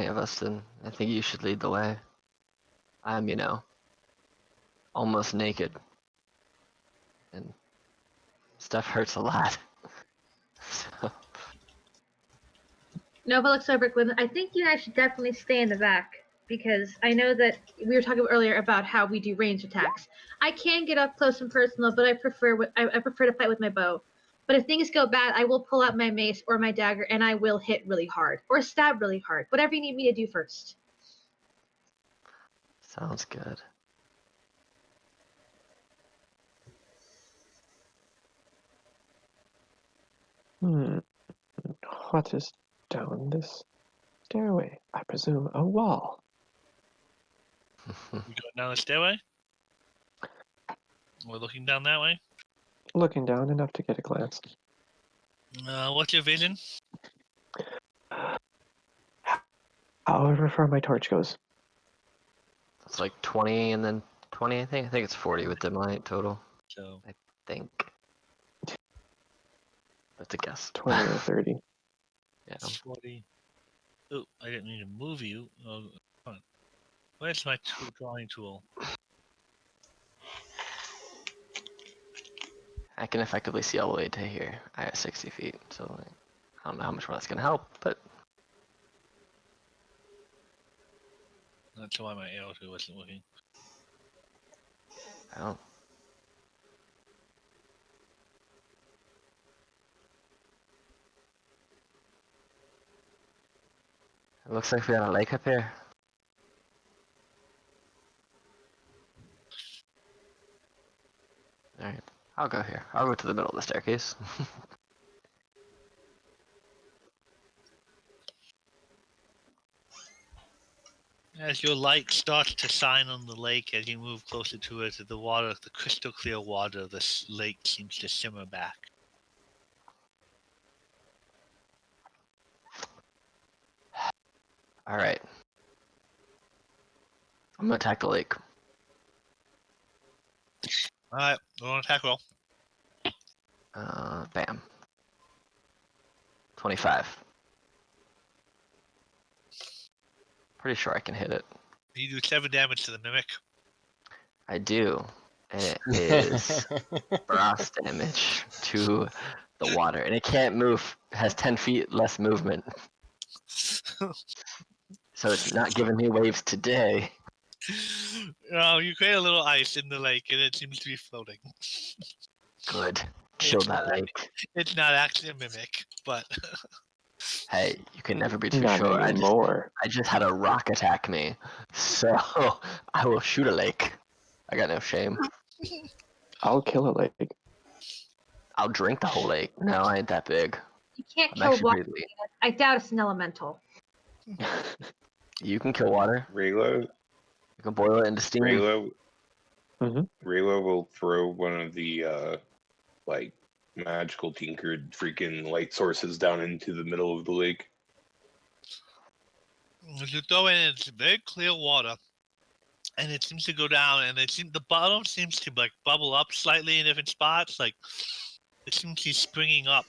20 of us, then I think you should lead the way. I'm, almost naked. And stuff hurts a lot. So, No, but look, Soberquin, I think you and I should definitely stay in the back. Because I know that we were talking earlier about how we do range attacks. I can get up close and personal, but I prefer to fight with my bow. But if things go bad, I will pull out my mace or my dagger, and I will hit really hard or stab really hard. Whatever you need me to do first. sounds good. What is down this stairway? I presume a wall. We going down the stairway? We're looking down that way. Looking down enough to get a glance. What's your vision? However far my torch goes. It's like 20 and then 20, I think. I think it's 40 with dim light total. So I think. That's a guess. 20 or 30. Yeah. 40. Oh, I didn't mean to move you. Oh, come on. Where's my drawing tool? I can effectively see all the way to here. I have 60 feet, so like, I don't know how much more that's gonna help, but That's why my arrow tool wasn't working. I don't. It looks like we got a lake up here. Alright, I'll go here. I'll go to the middle of the staircase. As your light starts to shine on the lake as you move closer to it, the water, the crystal clear water of this lake seems to simmer back. Alright. I'm gonna attack the lake. Alright, we're on attack roll. Bam. 25. Pretty sure I can hit it. You do 7 damage to the mimic. I do. And it is frost damage to the water. And it can't move. It has 10 feet less movement. So it's not giving me waves today. You create a little ice in the lake and it seems to be floating. Good. Kill that lake. It's not actually a mimic, but Hey, you can never be too Not sure. anymore. I just had a rock attack me. So I will shoot a lake. I got no shame. I'll kill a lake. I'll drink the whole lake. No, I ain't that big. You can't I'm kill actually water. pretty lean. I doubt it's an elemental. You can kill water. Raylo, You can boil it into steam. Raylo, Mhm. Raylo will throw one of the like magical tinkered freaking light sources down into the middle of the lake. as you throw in, it's very clear water, and it seems to go down, and the bottom seems to like bubble up slightly in different spots. Like it seems to be springing up,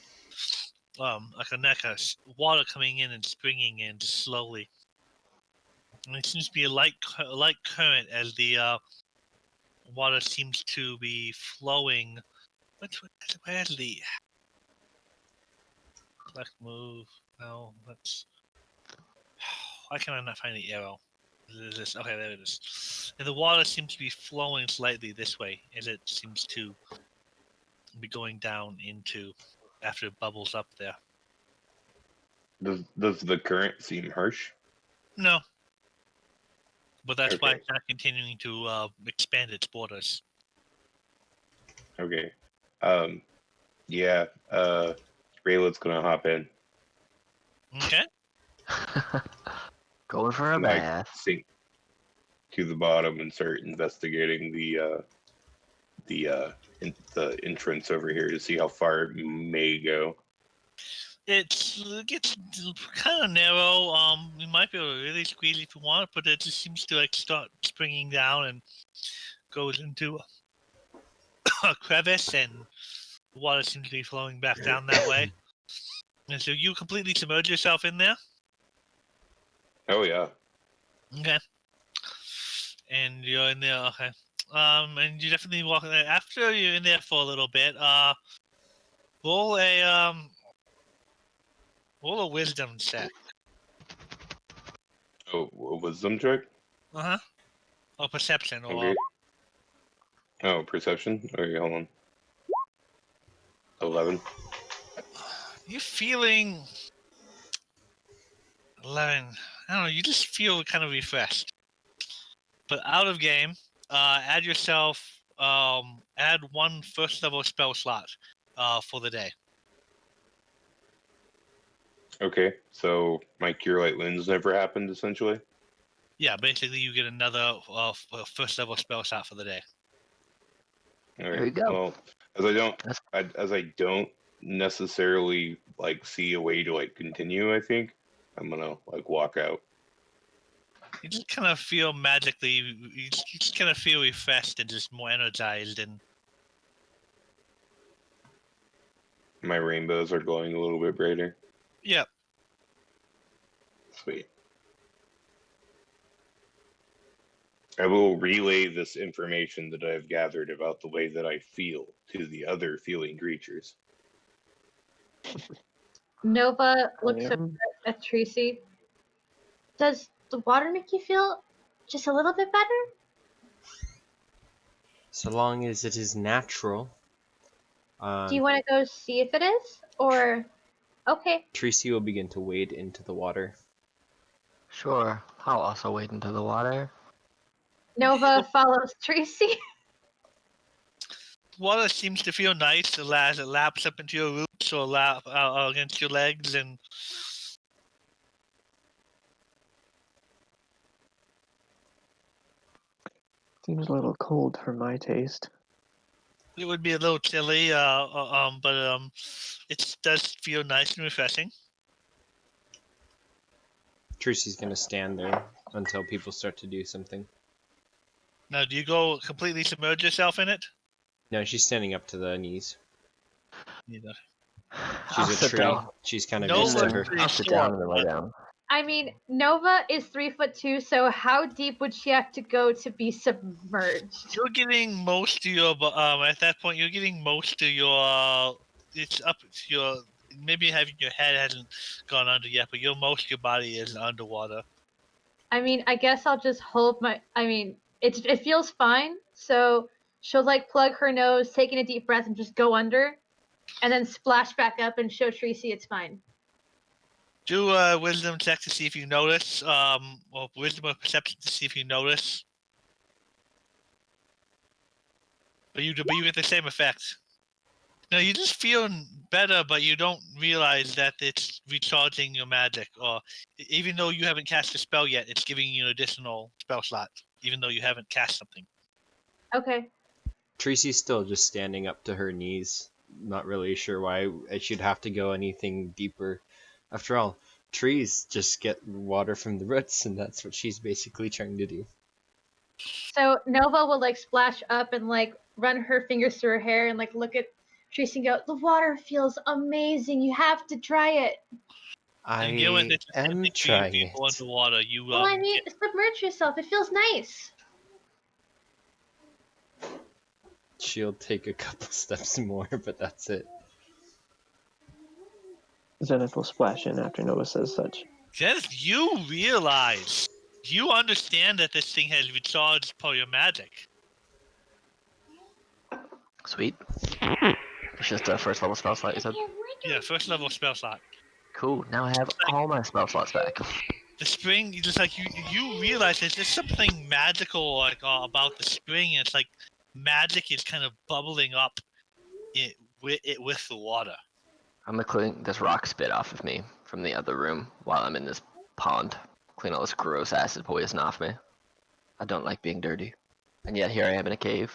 like a neck of water coming in and springing in slowly. And it seems to be a light current as the water seems to be flowing. Where's the collect move? No, let's. Why can I not find the arrow? Is this okay? There it is. And the water seems to be flowing slightly this way, as it seems to be going down into after it bubbles up there. Does the current seem harsh? No, but that's why Okay. it's not continuing to expand its borders. Okay. Yeah. Raylo's gonna hop in. Okay. Going for a Like bath. sink to the bottom and start investigating the entrance over here to see how far it may go. It gets kind of narrow. You might be able to really squeeze if you want, but it just seems to like start springing down and goes into a crevice, and the water seems to be flowing back down that way. And so you completely submerge yourself in there. Oh yeah. Okay. And you're in there, okay. And you definitely walk in there. After you're in there for a little bit, roll a wisdom check. Oh, a wisdom check. Uh-huh. Or perception, or Okay. Oh, perception. Okay, hold on. 11. you're feeling 11. I don't know, you just feel kind of refreshed. But out of game, add yourself add one first level spell slot for the day. Okay, so my cure light wounds never happened essentially. Yeah, basically you get another first level spell slot for the day. All There right. you go. Well, as I don't, That's- as I don't necessarily like see a way to like continue, I think I'm gonna like walk out. You just kind of feel magically, you just kind of feel refreshed and just more energized. And My rainbows are glowing a little bit brighter. yeah, Sweet. I will relay this information that I've gathered about the way that I feel to the other feeling creatures. Nova I looks am at Tracy. Does the water make you feel just a little bit better? So long as it is natural. Do you want to go see if it is? Or, okay. Tracy will begin to wade into the water. Sure. I'll also wade into the water. Nova follows Tracy. water seems to feel nice as it laps up into your roots or lap against your legs, and seems a little cold for my taste. it would be a little chilly. But it does feel nice and refreshing. Tracy's gonna stand there until people start to do something. Now, do you go completely submerge yourself in it? No, she's standing up to the knees. Neither. I'll She's a sit tree. down. She's kind of No used to one's her. pretty I'll sit short, down and then lay but- down. I mean, Nova is 3'2", so how deep would she have to go to be submerged? You're getting most of your at that point. You're getting most of your. It's up to your. Maybe having your head hasn't gone under yet, but most of your body is underwater. I mean, I guess I'll just hold my. I mean, it feels fine. So she'll like plug her nose, take in a deep breath, and just go under, and then splash back up and show Tracy it's fine. Do a wisdom check to see if you notice. Or wisdom or perception to see if you notice. But you get the same effect. No, you just feel better, but you don't realize that it's recharging your magic. Or even though you haven't cast a spell yet, it's giving you an additional spell slot, even though you haven't cast something. Okay. Tracy's still just standing up to her knees. Not really sure why I should have to go anything deeper. After all, trees just get water from the roots, and that's what she's basically trying to do. So Nova will like splash up and like run her fingers through her hair and like look at Tracy and go, "The water feels amazing. You have to try it." I And given that it's am technically trying people it. underwater, you Well, I mean, submerge yourself. It feels nice. She'll take a couple steps more, but that's it. Zenith will splash in after Nova says such. Zenith, you realize, you understand that this thing has recharged for your magic. Sweet. It's just a first level spell slot, you said? Yeah, first level spell slot. Cool. Now I have all my spell slots back. The spring, you just like you realize there's just something magical like about the spring, and it's like magic is kind of bubbling up with the water. I'm gonna clean this rock spit off of me from the other room while I'm in this pond. Clean all this gross acid poison off me. I don't like being dirty. And yet here I am in a cave.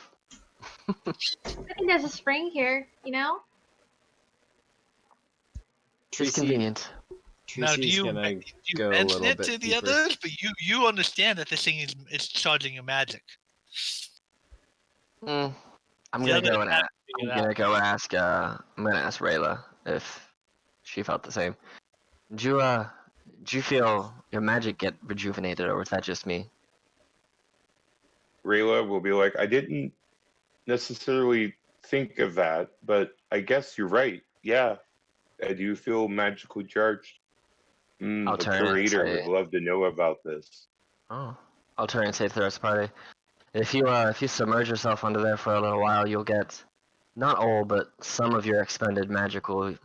I think there's a spring here, you know? It's Tracy, convenient. Now, do Tracy's you, gonna do you go a mention little it bit to the deeper. others? But you understand that this thing is charging your magic. I'm The gonna others go and have ask. to figure I'm it gonna out. go ask. I'm gonna ask Rayla if she felt the same. Did do you feel your magic get rejuvenated, or was that just me? Rayla will be like, I didn't necessarily think of that, but I guess you're right. Yeah, I do feel magically charged. I'll The turn and curator would say, love to know about this. "Oh." I'll turn and say to the rest of the party, if you submerge yourself under there for a little while, you'll get not all, but some of your expended magic for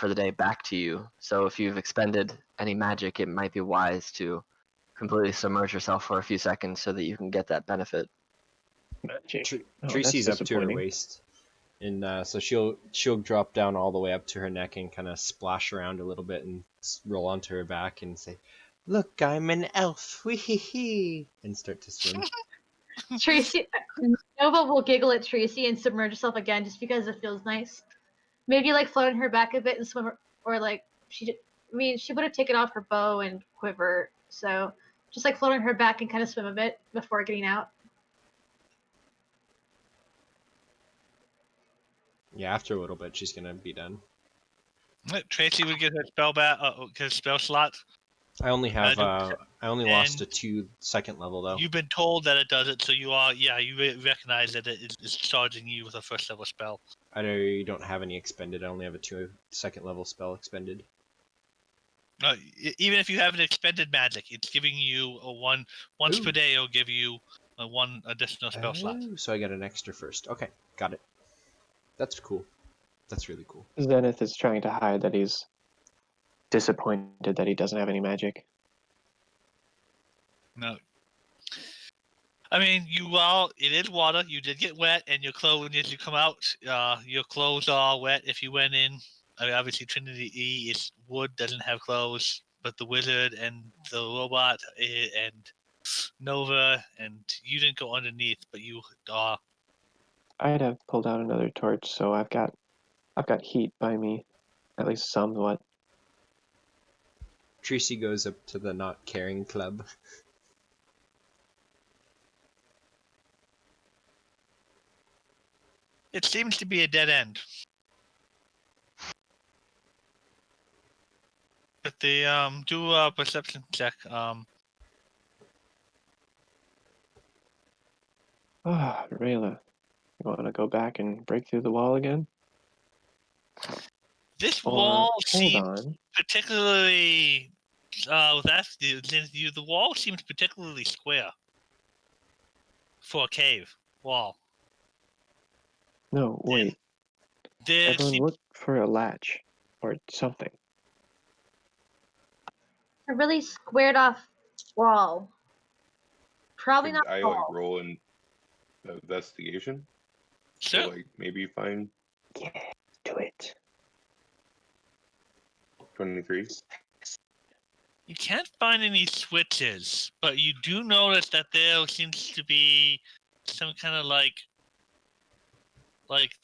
the day back to you. So if you've expended any magic, it might be wise to completely submerge yourself for a few seconds so that you can get that benefit. Magic. Tr- Oh, that's Tracy's up to her disappointing. waist, and so she'll drop down all the way up to her neck and kind of splash around a little bit and roll onto her back and say, "Look, I'm an elf, wee hee hee," and start to swim. Tracy, Nova will giggle at Tracy and submerge herself again just because it feels nice. Maybe like floating her back a bit and swim, or like I mean, she would have taken off her bow and quiver, so just like floating her back and kind of swim a bit before getting out. Yeah, after a little bit, she's gonna be done. Tracy would get her spell back, her spell slot. I only have Magic. I only lost And a 2 second level though. You've been told that it does it, so you recognize that it is charging you with a first level spell. I don't have any expended. I only have a 2 second level spell expended. Even if you have an expended magic, it's giving you a once Ooh. per day. It'll give you a 1 additional spell slot. Oh, so I get an extra first. Okay, got it. That's cool. That's really cool. Zenith is trying to hide that he's disappointed that he doesn't have any magic. No. I mean, it is water. You did get wet, and your clothes, as you come out, your clothes are all wet. If you went in, I mean, obviously Trinity E is wood, doesn't have clothes, but the wizard and the robot and Nova, and you didn't go underneath, but you are. I'd have pulled out another torch, so I've got heat by me, at least somewhat. Tracy goes up to the not caring club. It seems to be a dead end. But they do a perception check. Ah, Rayla, you want to go back and break through the wall again? This Or wall hold seems on. particularly. The wall seems particularly square for a cave wall. No, wait. There Everyone seems look for a latch or something. A really squared off wall. Probably Could not I tall. roll an investigation? sure. So, maybe find Yeah, do it. 23. You can't find any switches, but you do notice that there seems to be some kind of like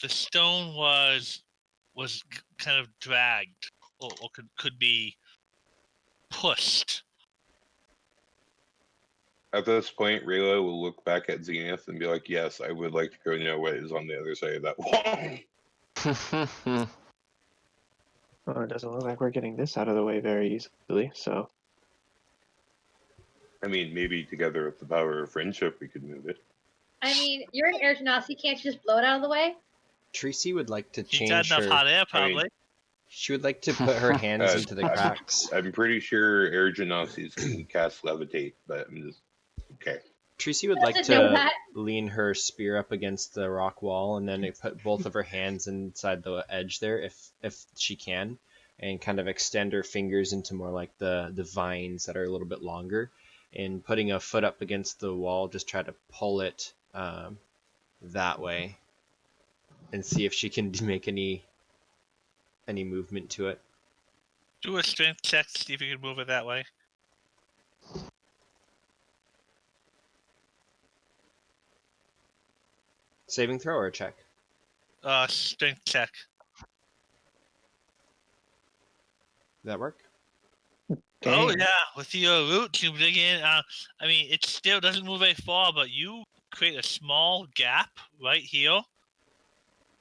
the stone was kind of dragged or could be pushed. At this point, Rayla will look back at Zenith and be like, yes, I would like to go know what is on the other side of that wall. Well, it doesn't look like we're getting this out of the way very easily, so I mean, maybe together with the power of friendship, we could move it. I mean, you're an air genasi. Can't you just blow it out of the way? Tracy would like to He's got change enough her. hot air, probably. She would like to put her hands into the cracks. I'm pretty sure air genasi's can cast levitate, but I'm just okay. Tracy would like Doesn't know to that. lean her spear up against the rock wall and then put both of her hands inside the edge there if she can, and kind of extend her fingers into more like the vines that are a little bit longer, and putting a foot up against the wall, just try to pull it that way and see if she can make any movement to it. Do a strength check to see if you can move it that way. Saving throw or a check? Strength check. Does that work? Oh dang. yeah, with your roots you dig in. I mean, it still doesn't move very far, but you create a small gap right here,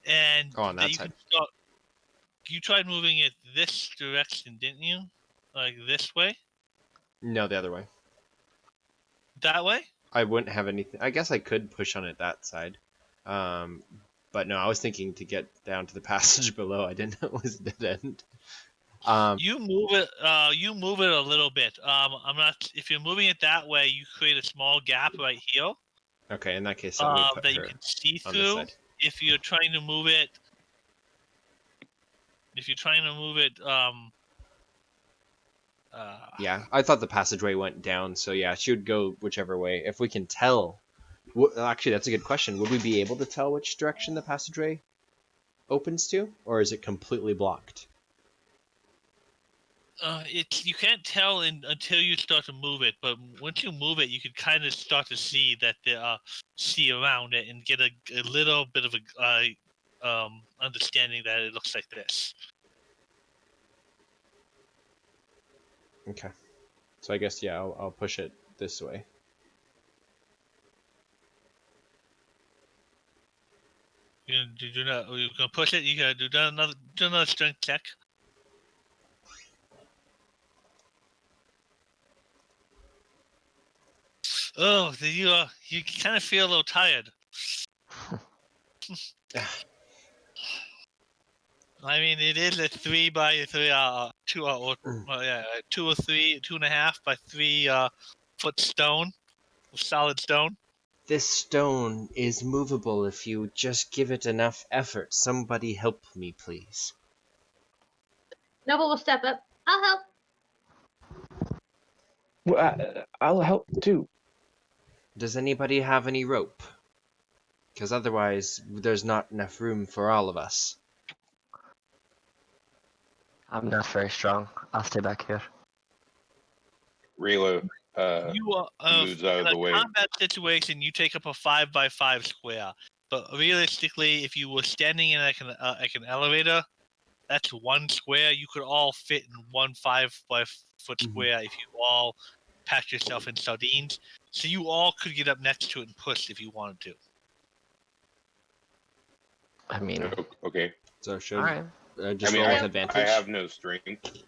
and Oh, on that you side. can start. You tried moving it this direction, didn't you? Like this way? No, the other way. That way? I wouldn't have anything. I guess I could push on it that side. But no, I was thinking to get down to the passage below. I didn't know it was a dead end. You move it. You move it a little bit. I'm not. If you're moving it that way, you create a small gap right here. Okay, in that case, let me put That you her can see on this through. side. If you're trying to move it, Yeah, I thought the passageway went down, so yeah, she would go whichever way. If we can tell. Actually, that's a good question. Would we be able to tell which direction the passageway opens to? Or is it completely blocked? you can't tell until you start to move it. But once you move it, you can kind of start to see that see around it and get a little bit of a understanding that it looks like this. Okay. So I guess, yeah, I'll push it this way. You can push it. You can do another strength check. Oh, you kind of feel a little tired. I mean, it is a 3 by 3, 2 or well, yeah, 2 or 3, 2.5 by 3 foot stone, solid stone. This stone is movable if you just give it enough effort. Somebody help me, please. Noble will step up. I'll help. Well, I'll help too. Does anybody have any rope? Because otherwise, there's not enough room for all of us. I'm not very strong. I'll stay back here. Rayla You moves out in of the a way. combat situation, you take up a 5 by 5 square. But realistically, if you were standing in like an elevator, that's 1 square. You could all fit in 1 5 by foot square if you all packed yourself in sardines. So you all could get up next to it and push if you wanted to. I mean, Okay. So should alright. just I mean, roll with I advantage? have no strength.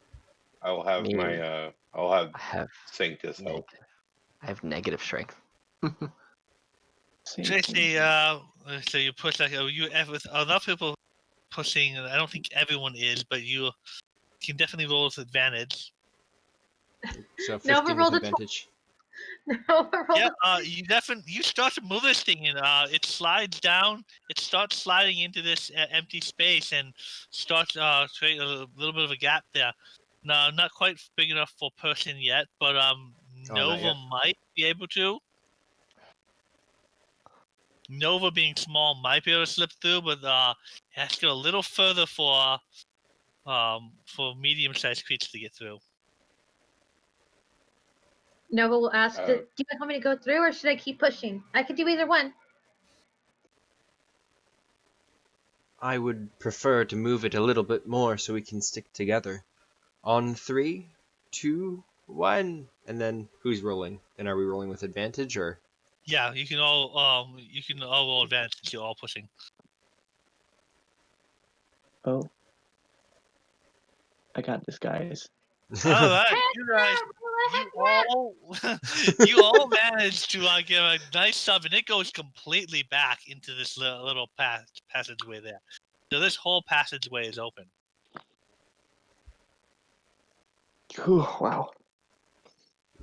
I'll have Me- my I'll have I have Sanctus help. I have negative strength. Same Tracy, thing. so you push like with other people pushing. I don't think everyone is, but you can definitely roll with advantage. So No, 15 rolled with a advantage. Noble rolled Yeah, a you start to move this thing and it slides down. It starts sliding into this empty space and starts create a little bit of a gap there. No, not quite big enough for a person yet, but not Nova yet. might be able to. Nova being small might be able to slip through, but it has to go a little further for medium-sized creatures to get through. Nova will ask, Uh, do you want me to go through or should I keep pushing? I could do either one. I would prefer to move it a little bit more so we can stick together. On 3, 2, 1, and then who's rolling? And are we rolling with advantage or? Yeah, you can all roll advantage since you're all pushing. Oh. I got this, guys. All right, you guys. You all managed to get a nice sub, and it goes completely back into this little passageway there. So this whole passageway is open. Whew, wow.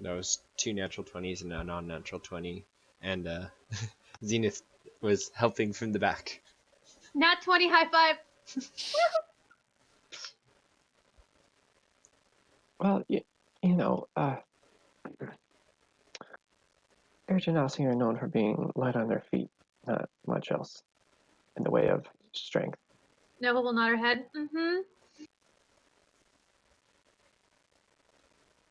That was 2 natural 20s and a non-natural 20, and Zenith was helping from the back. Nat 20, high five. Well, you know, Air Genasi are known for being light on their feet, not much else in the way of strength. Nova will nod her head. Mm-hmm.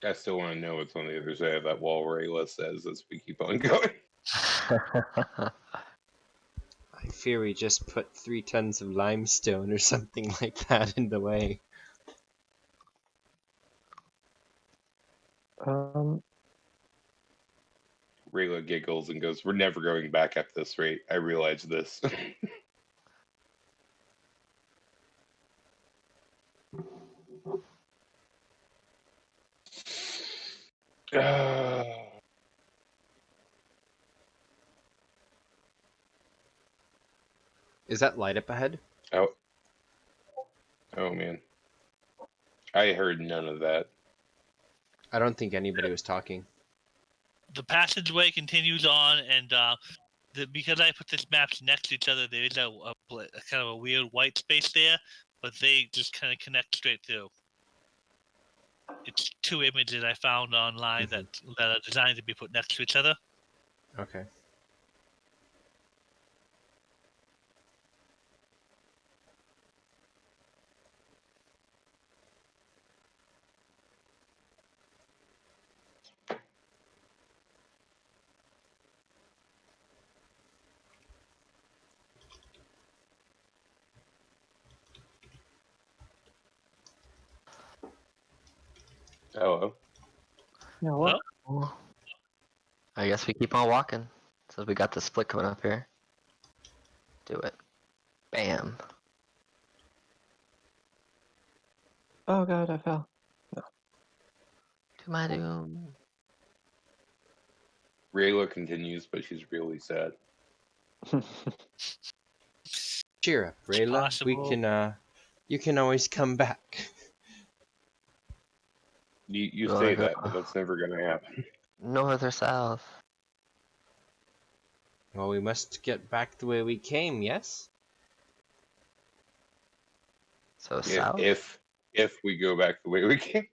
I still want to know what's on the other side of that wall. Rayla says as we keep on going. I fear we just put 3 tons of limestone or something like that in the way. Rayla giggles and goes, "We're never going back at this rate. I realize this." Is that light up ahead? Oh, oh man. I heard none of that. I don't think anybody was talking. The passageway continues on, and because I put this maps next to each other, there is a kind of a weird white space there, but they just kind of connect straight through. It's two images I found online that are designed to be put next to each other. Okay. Hello. Yeah, what? Well, I guess we keep on walking. So we got the split coming up here. Do it. Bam. Oh god, I fell. To my doom. Rayla continues, but she's really sad. Cheer up, Rayla. We possible. can, you can always come back. You Well, say I that, got- but that's never gonna happen. North or south? Well, we must get back the way we came, yes? So Yeah, south? if we go back the way we came.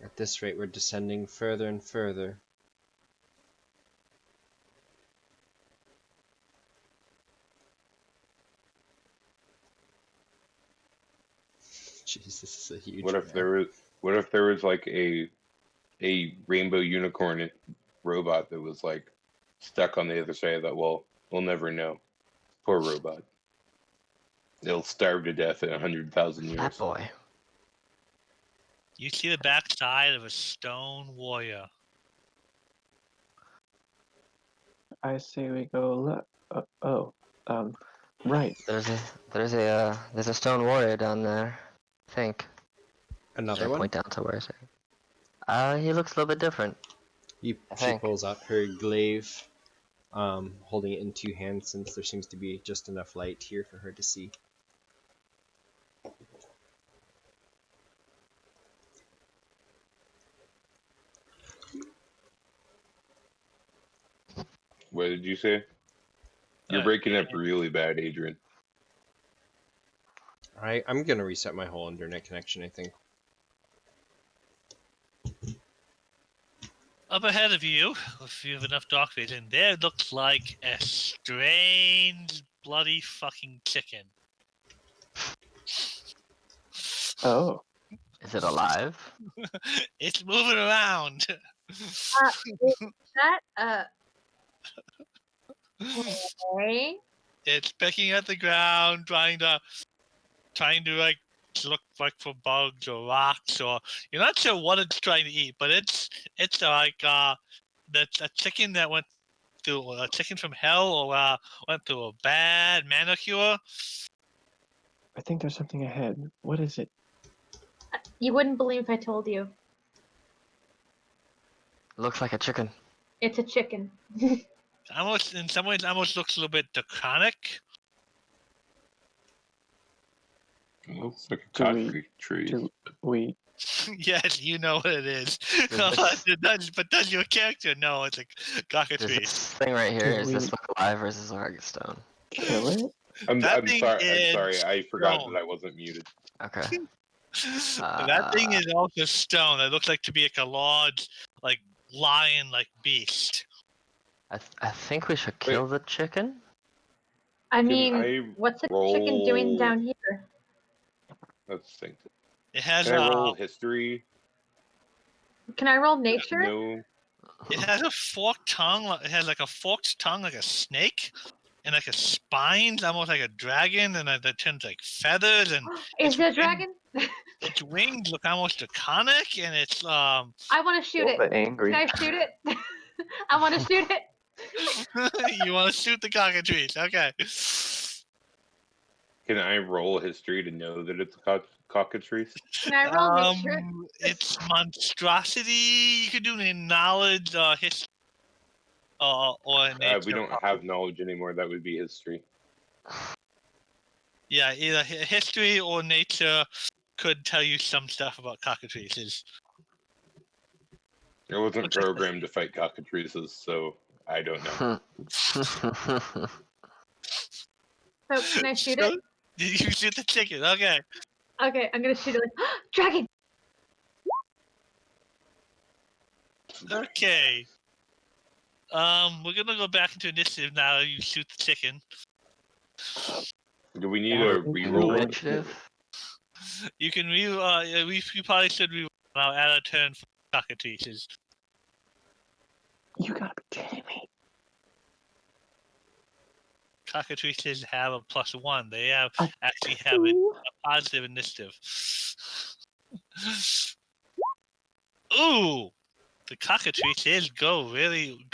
At this rate, we're descending further and further. Jesus, this is a huge What if map. there was like a rainbow unicorn robot that was like stuck on the other side of that wall? We'll never know. Poor robot. They'll starve to death in 100,000 years. That boy. You see the backside of a stone warrior. I say we go right. There's a stone warrior down there. I think. Another I one? point down to where it's he looks a little bit different. She think. pulls out her glaive, holding it in two hands since there seems to be just enough light here for her to see. What did you say? You're breaking up really bad, Adrian. Alright, I'm gonna reset my whole internet connection, I think. Up ahead of you, if you have enough dark vision, there looks like a strange, bloody fucking chicken. Oh. Is it alive? It's moving around. That okay. It's pecking at the ground, trying to like look like for bugs or rocks, or you're not sure what it's trying to eat, but it's like that's a chicken that went through a chicken from hell, or went through a bad manicure. I think there's something ahead. What is it? You wouldn't believe if I told you. Looks like a chicken. It's a chicken. Almost, in some ways, almost looks a little bit draconic. Looks like a Do we- concrete tree. do we Yes, you know what it is. Does but does your character know it's a Does cockatrice? this thing right here, Can is this we- look alive or is this like a stone? kill it? I'm That thing sorry. is I forgot stone. that I wasn't muted. Okay. That thing is also stone. That looks like to be like a large, like lion-like beast. I think we should kill the chicken. I mean, I what's a chicken doing roll- down here? Let's think. It has Can I a roll history? Can I roll nature? No. it has a forked tongue. It has like a forked tongue, like a snake, and like a spine, almost like a dragon, and that turns like feathers, and Is it a wing- dragon? its wings look almost draconic, and it's I want to shoot A it. little bit angry. Can I shoot it? I want to shoot it. you want to shoot the cockatrice? Okay. Can I roll history to know that it's a cockatrice? Can I roll nature? It's monstrosity. You could do it in knowledge, history, or nature. We don't have knowledge anymore. That would be history. Yeah, either history or nature could tell you some stuff about cockatrices. I wasn't What's it say? programmed to fight cockatrices, so I don't know. So can I shoot So, it? did you shoot the chicken? Okay. Okay, I'm gonna shoot it like dragon. Okay. We're gonna go back into initiative now. You shoot the chicken. Do we need Yeah, a I think reroll? Initiative. You can we probably should re. I'll add a turn for cockatrices. You gotta be kidding me. Cockatrices have a +1. They have A actually have a two? positive initiative. Ooh, the cockatrices go really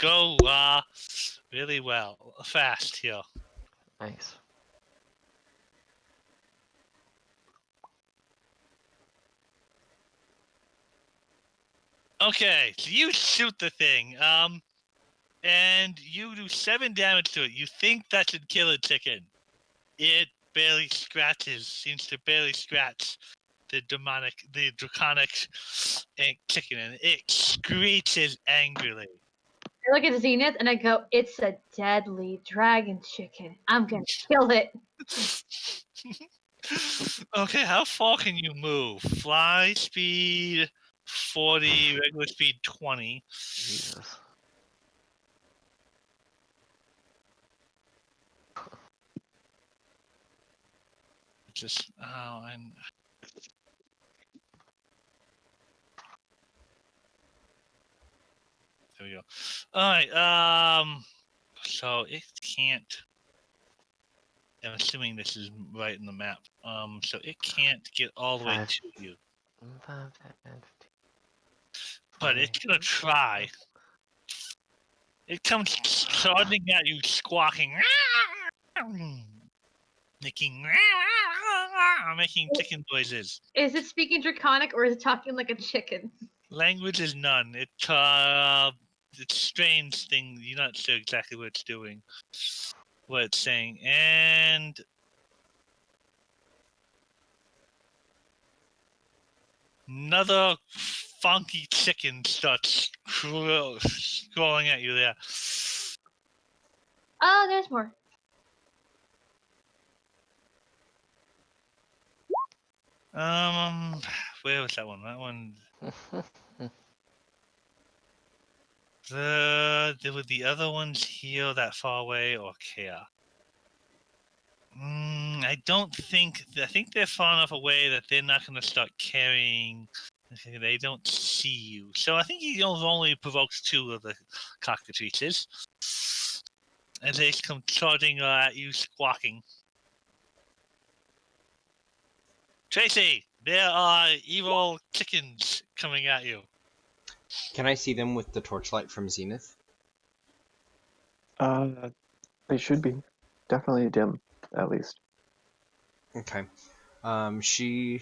well fast here. Nice. Okay, so you shoot the thing, and you do 7 damage to it. You think that should kill a chicken. It barely scratches, seems to barely scratch the draconic chicken, and it screeches angrily. I look at Zenith and I go, "It's a deadly dragon chicken. I'm gonna kill it." Okay, how far can you move? Fly speed 40, regular speed 20. Jesus. Just and there we go. All right. So it can't. I'm assuming this is right in the map. So it can't get all the way 5, to you, 5, 10, 15. but it's gonna try. It comes charging at you, squawking, making chicken noises. Is it speaking draconic or is it talking like a chicken? Language is none. It's strange thing. You're not sure exactly what it's doing, what it's saying, and another funky chicken starts crawling at you there. Oh, there's more. Where was that one? That one. Were the other ones here that far away or care? I don't think. I think they're far enough away that they're not going to start carrying. They don't see you, so I think he only provokes 2 of the cockatrices, and they come charging at you, squawking. Tracy, there are evil chickens coming at you. Can I see them with the torchlight from Zenith? They should be definitely dim, at least. Okay. She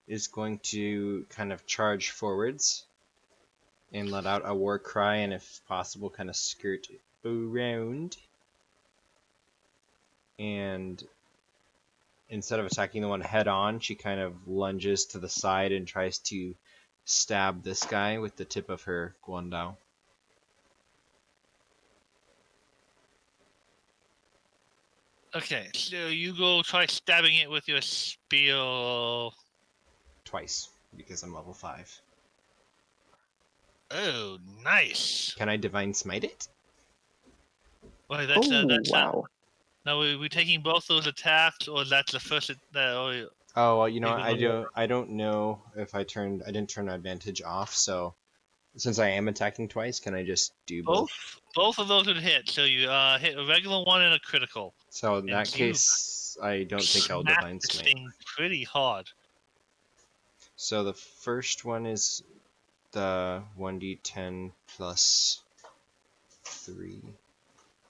is going to kind of charge forwards and let out a war cry, and if possible, kind of skirt around. And instead of attacking the one head on, she kind of lunges to the side and tries to stab this guy with the tip of her guandao. Okay, so you go try stabbing it with your spear. Twice, because I'm level 5. Oh, nice. Can I divine smite it? Wait, Oh, that's wow. Now, are we taking both those attacks, or that's the first? Oh, well, you know, Even I don't know if I didn't turn advantage off, so since I am attacking twice, can I just do both? both of those would hit. So you hit a regular one and a critical. So in And that you case, I don't think I'll smack divine this smite. thing pretty hard. So the first one is the 1d10 plus 3.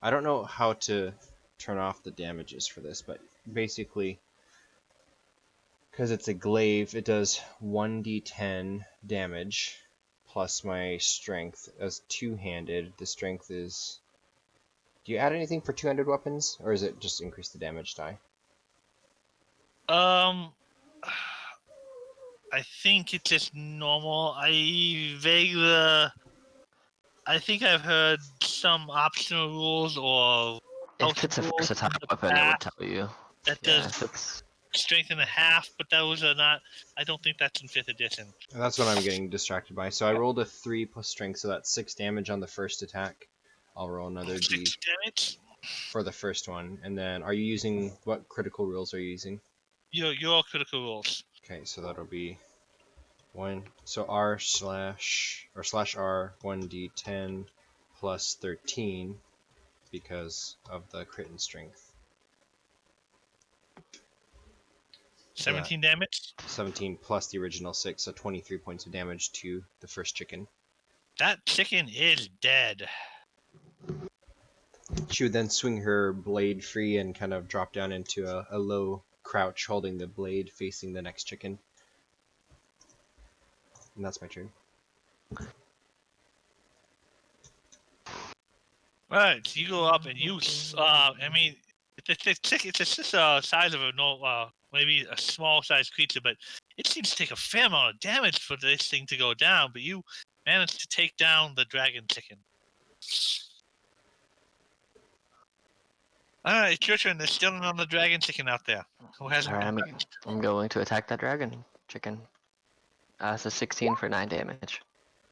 I don't know how to turn off the damages for this, but basically Because it's a glaive, it does 1d10 damage plus my strength. As two-handed, the strength is... Do you add anything for two-handed weapons, or is it just increase the damage die? I think it's just normal. I think I've heard some optional rules or If it's a rules versatile in the weapon, it would past tell you. that Yeah, does if it's strength and a half, but those are not. I don't think that's in 5th edition. And that's what I'm getting distracted by. So I rolled a 3 plus strength, so that's 6 damage on the first attack. I'll roll another d 6 damage. for the first one. And then, are you using... What critical rules are you using? Your critical rules. Okay, so that'll be 1... So R slash... Or slash R, 1d10 plus 13 because of the crit and strength. 17 damage. 17 plus the original 6, so 23 points of damage to the first chicken. That chicken is dead. She would then swing her blade free and kind of drop down into a low crouch, holding the blade facing the next chicken. And that's my turn. Alright, so you go up and you, I mean, it's just the size of a maybe a small sized creature, but it seems to take a fair amount of damage for this thing to go down, but you managed to take down the dragon chicken. Alright, it's your turn. There's still another dragon chicken out there who hasn't Alright, been finished. I'm going to attack that dragon chicken. It's a 16 for 9 damage.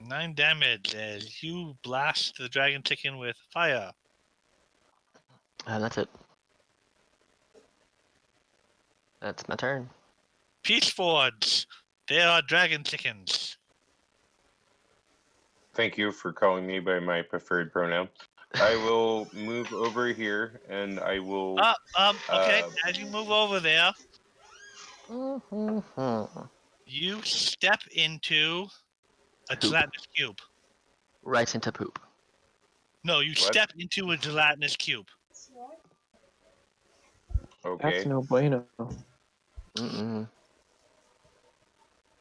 9 damage as you blast the dragon chicken with fire. And that's it. That's my turn. Peachfords, they are dragon chickens. Thank you for calling me by my preferred pronoun. I will move over here and I will. Okay, as you move over there, Mm-hmm. you step into a gelatinous cube. Right into poop. No, you step into a gelatinous cube. Okay. That's no bueno. Mm-mm.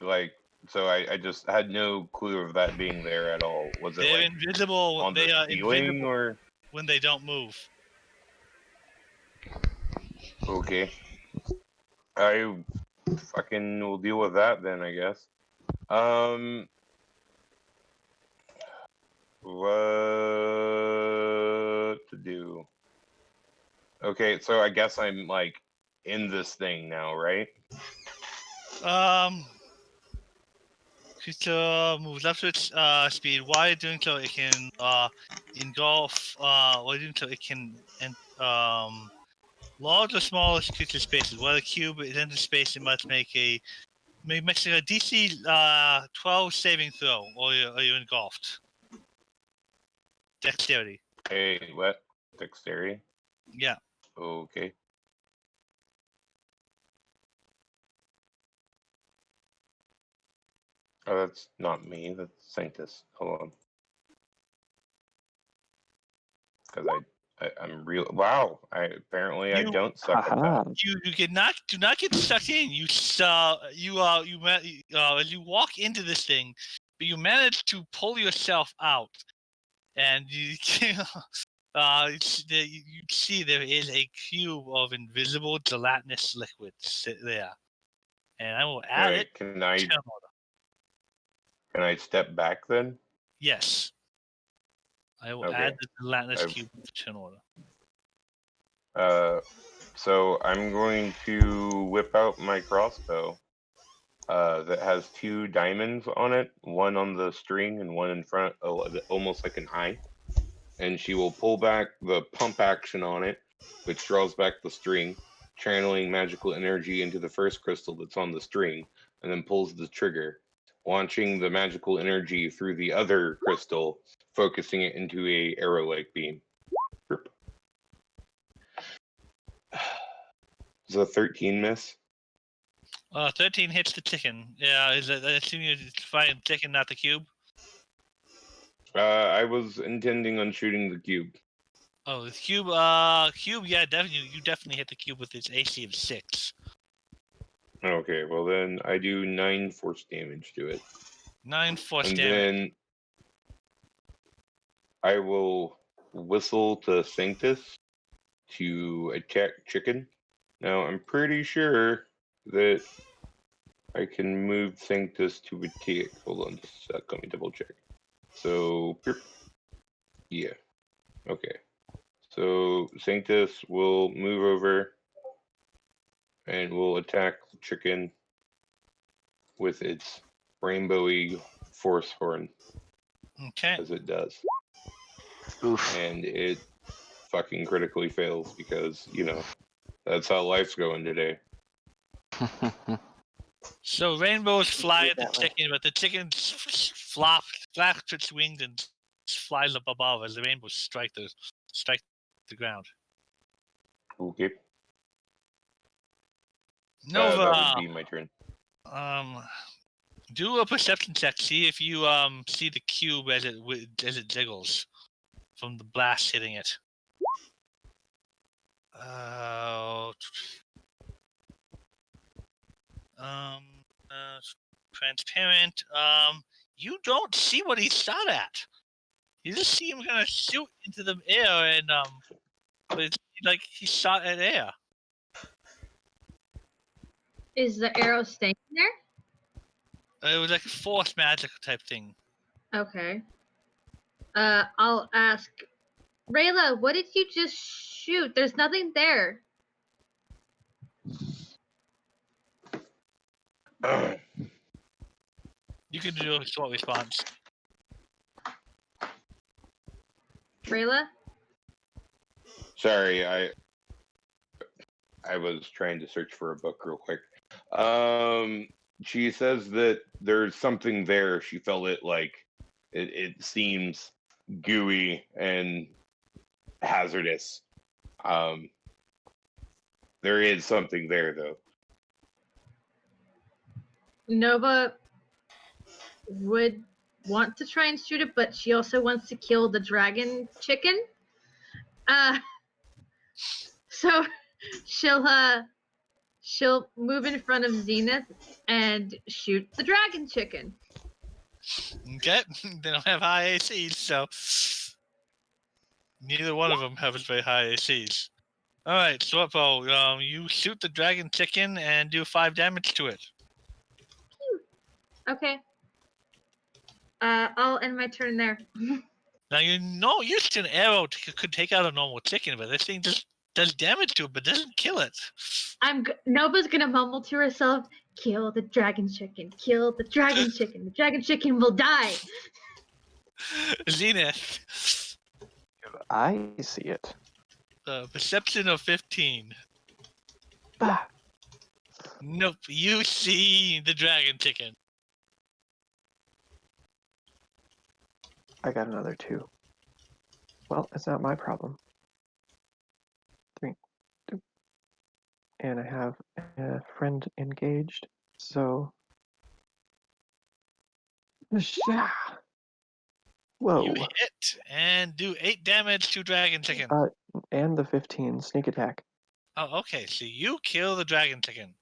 Like, so I just had no clue of that being there at all. Was it They're like invisible. on They the are ceiling invisible or? when they don't move. Okay. I fucking will deal with that then, I guess. What to do? Okay, so I guess I'm like in this thing now, right? Creature moves up to its speed. While doing so, it can engulf. While doing so, it can large or small creature spaces. While the cube is in the space, it must make a DC 12 saving throw, or you're engulfed. Dexterity. Hey, what? Dexterity? Yeah. Okay. Oh, that's not me. That's Sanctus. Hold on. Because I'm real. Wow. I don't suck at Haha. that. You do not get sucked in. As you walk into this thing, but you manage to pull yourself out, and you you see there is a cube of invisible gelatinous liquid there, and I will add Alright, it. can to turn order. I step back then? Yes, I will Okay. add the gelatinous I've- cube to turn order. So I'm going to whip out my crossbow. That has 2 diamonds on it, one on the string and one in front, almost like an eye. And she will pull back the pump action on it, which draws back the string, channeling magical energy into the first crystal that's on the string, and then pulls the trigger, launching the magical energy through the other crystal, focusing it into a arrow-like beam. Is a 13 miss? 13 hits the chicken. Yeah, I assume you're fighting chicken, not the cube. I was intending on shooting the cube. Oh, the cube. Cube. Yeah, definitely. You definitely hit the cube with its AC of 6. Okay, well then I do 9 force damage to it. 9 force And damage. then I will whistle to Sanctus to attack Chicken. Now I'm pretty sure that I can move Sanctus to attack. Hold on just a sec, let me double check. So, yeah. Okay. So Sanctus will move over and will attack the chicken with its rainbowy force horn, Okay. as it does. Oof. And it fucking critically fails because, that's how life's going today. So rainbows fly it at the that way. chicken, but the chicken flaps its wings and flies up above as the rainbows strike the ground. Okay. Nova, That would be my turn. do a perception check. See if you see the cube as it jiggles from the blast hitting it. Transparent. You don't see what he shot at. You just see him kind of shoot into the air, and but it's like he shot at air. Is the arrow staying there? It was like a force magic type thing. Okay. I'll ask Rayla, what did you just shoot? There's nothing there. You can do a short response. Rayla? Sorry, I was trying to search for a book real quick. She says that there's something there. She felt it like it seems gooey and hazardous. There is something there though. Nova would want to try and shoot it, but she also wants to kill the dragon chicken. So she'll move in front of Zenith and shoot the dragon chicken. Okay, they don't have high ACs, so neither one of them have very high ACs. All right, Swappo, you shoot the dragon chicken and do 5 damage to it. Okay. I'll end my turn there. Now you know used an arrow could take out a normal chicken, but this thing just does damage to it, but doesn't kill it. Nova's gonna mumble to herself, "Kill the dragon chicken! Kill the dragon chicken! The dragon chicken will die!" Zenith, I see it. perception of 15. Bah. Nope, you see the dragon chicken. I got another 2. Well, it's not my problem. 3, 2. And I have a friend engaged, so. Sha! Whoa. You hit and do 8 damage to dragon chicken. And the 15 sneak attack. Oh, okay, so you kill the dragon chicken.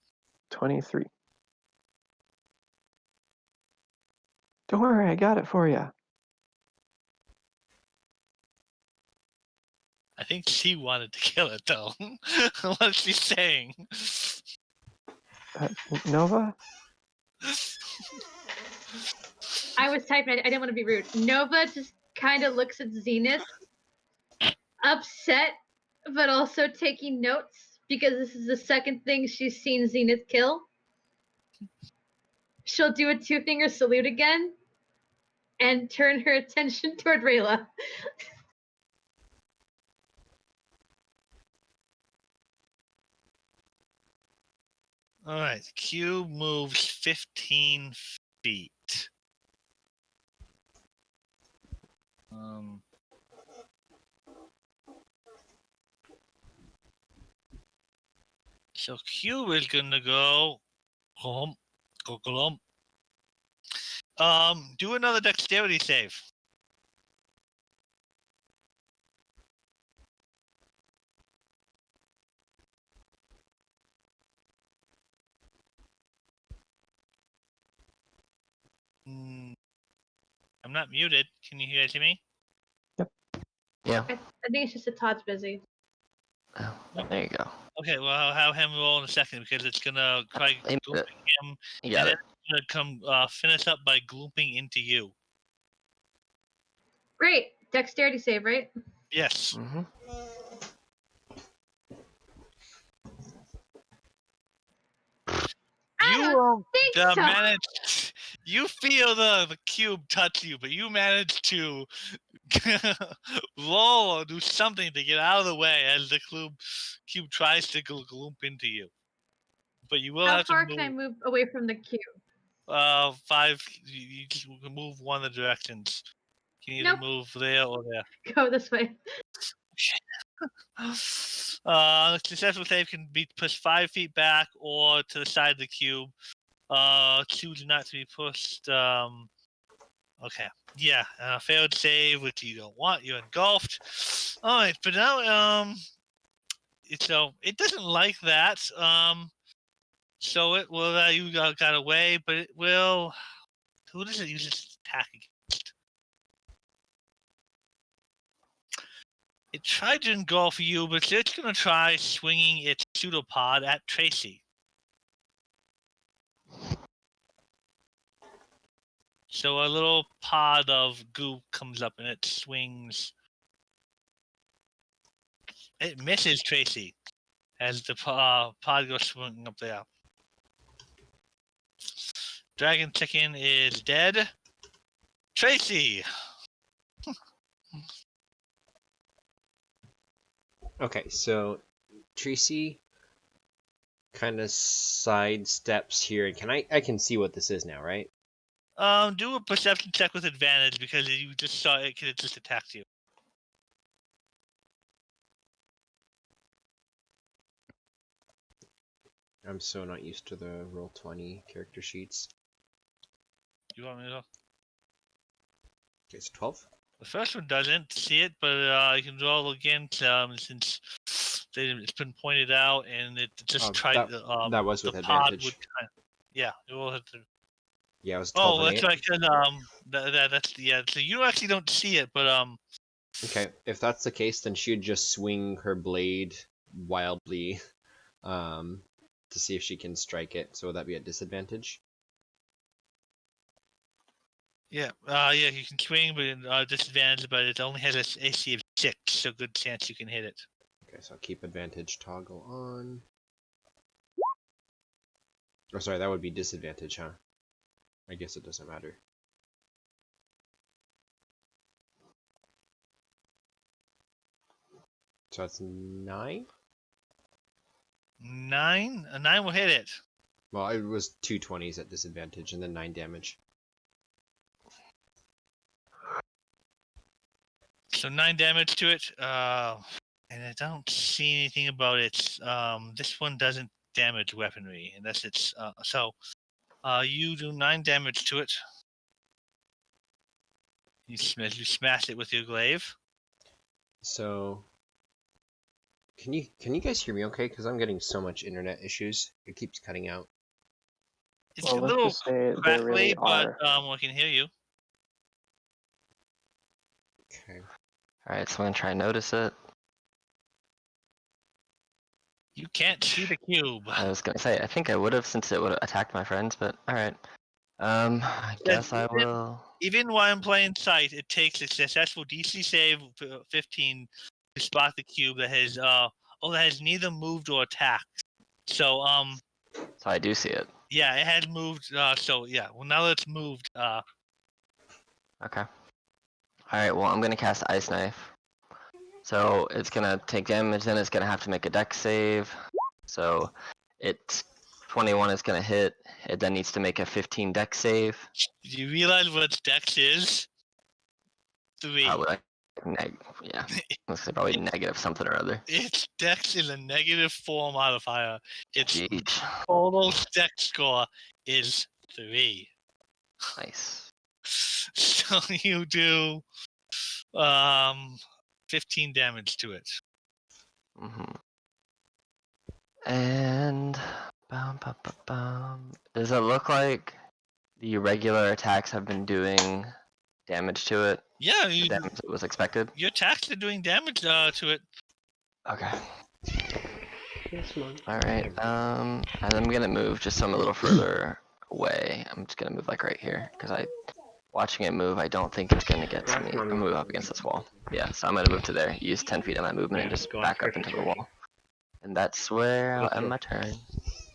23. Don't worry, I got it for you. I think she wanted to kill it, though. What's she saying? Nova? I was typing. I didn't want to be rude. Nova just kind of looks at Zenith, upset, but also taking notes because this is the second thing she's seen Zenith kill. She'll do a 2-finger salute again and turn her attention toward Rayla. All right, cube moves 15 feet. So cube is gonna go, glump. Do another dexterity save. Mm, I'm not muted. Can you guys hear me? Yeah. I think it's just that Todd's busy. Oh, there you go. Okay, well, I'll have him roll in a second because it's gonna try He made glooping it. him, You and got then it. it's gonna come finish up by glooping into you. Great. Dexterity save, right? Yes. Mm-hmm. I You don't think so. managed. You feel the cube touch you, but you managed to roll or do something to get out of the way as the cube tries to gloop into you. But you will How have to far can I move. move away from the cube? 5. You just can move one of the directions. You can either Nope. move there or there. Go this way. Successful save can be pushed 5 feet back or to the side of the cube. Choose not to be pushed. Okay. Yeah, failed save, which you don't want. You're engulfed. All right, but now so it doesn't like that. So it will. You got away, but it will. Who does it use its attack against? It tried to engulf you, but it's going to try swinging its pseudopod at Tracy. So a little pod of goop comes up and it swings. It misses Tracy as the pod goes swinging up there. Dragon Chicken is dead. Tracy! Okay, so Tracy kind of sidesteps here. I can see what this is now, right? Do a perception check with advantage because you just saw it because it just attacked you. I'm so not used to the Roll20 character sheets. You want me to? Okay, so 12. The first one doesn't see it, but you can roll again since it's been pointed out and it just Oh, tried. that was with the pod advantage. would yeah, it will have to. Yeah, it was 12 Oh, and that's 8. right. That's yeah. So you actually don't see it, but Okay, if that's the case, then she'd just swing her blade wildly to see if she can strike it. So would that be at disadvantage? yeah, you can swing, but disadvantage. But it only has an AC of 6, so good chance you can hit it. Okay, so I'll keep advantage toggle on. Oh, sorry, that would be disadvantage, huh? I guess it doesn't matter. So that's 9? 9? A 9 will hit it. Well, it was 2 20s at disadvantage and then 9 damage. So 9 damage to it. And I don't see anything about it. This one doesn't damage weaponry unless it's you do 9 damage to it. You smash it with your glaive. So can you guys hear me okay? Because I'm getting so much internet issues. It keeps cutting out. It's Well, a let's little just say there crackly, really but are. I can hear you. Okay. Alright, so I'm gonna try and notice it. You can't see the cube. I was gonna say, I think I would have since it would have attacked my friends, but alright. I Yeah, guess I will. Even while in plain sight, it takes a successful DC save 15 to spot the cube that has neither moved or attacked. So So I do see it. yeah, it has moved. So yeah, well now that it's moved. Okay. Alright, well I'm gonna cast Ice Knife. So it's gonna take damage, then it's gonna have to make a dex save. So it's 21 is gonna hit. It then needs to make a 15 dex save. Do you realize what its dex is? 3. Probably yeah. Let's say probably negative something or other. Its dex is a -4 modifier. Its Jeez. total dex score is 3. Nice. So you do 15 damage to it. Mm-hmm. And does it look like The regular attacks have been doing damage to it. Yeah, The damage that was expected. your attacks are doing damage to it. Okay. Yes, Mom. All right. And I'm gonna move just so I'm a little further away. I'm just gonna move like right here because watching it move, I don't think it's gonna get to me. I'm gonna move up against this wall. Yeah, so I'm gonna move to there. Use 10 feet of my movement and just back up into the wall. And that's where I'll end my turn.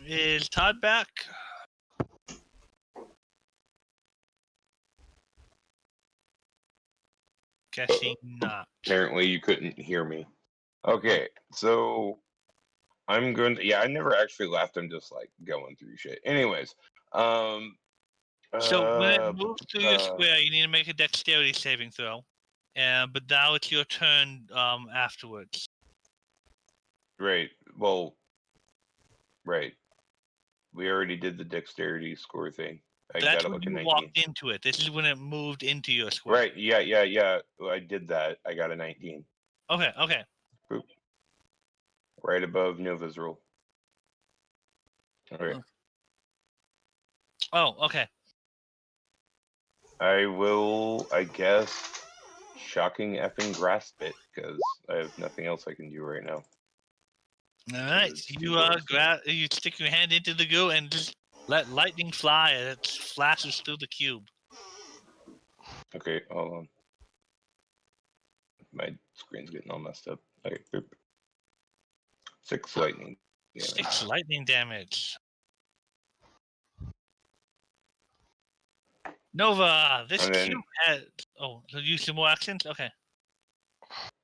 Is Todd back? Guessing not. Apparently, you couldn't hear me. Okay, so I'm going to. Yeah, I never actually left. I'm just like going through shit. Anyways, So when it moves through your uh, square, you need to make a dexterity saving throw. But now it's your turn afterwards. right. Well, right. We already did the dexterity score thing. I That's got when like a you 19. walked into it. This is when it moved into your square. Right. Yeah. I did that. I got a 19. Okay. Right above Nova's roll. All right. Oh, okay. I will, I guess, shocking effing grasp it because I have nothing else I can do right now. All right. It's You too close. you stick your hand into the goo and just let lightning fly as it flashes through the cube. Okay, hold on. My screen's getting all messed up. Okay, boop. 6 lightning. Yeah. 6 lightning damage. Nova, this And then- cube has. Oh, so use some more actions. Okay.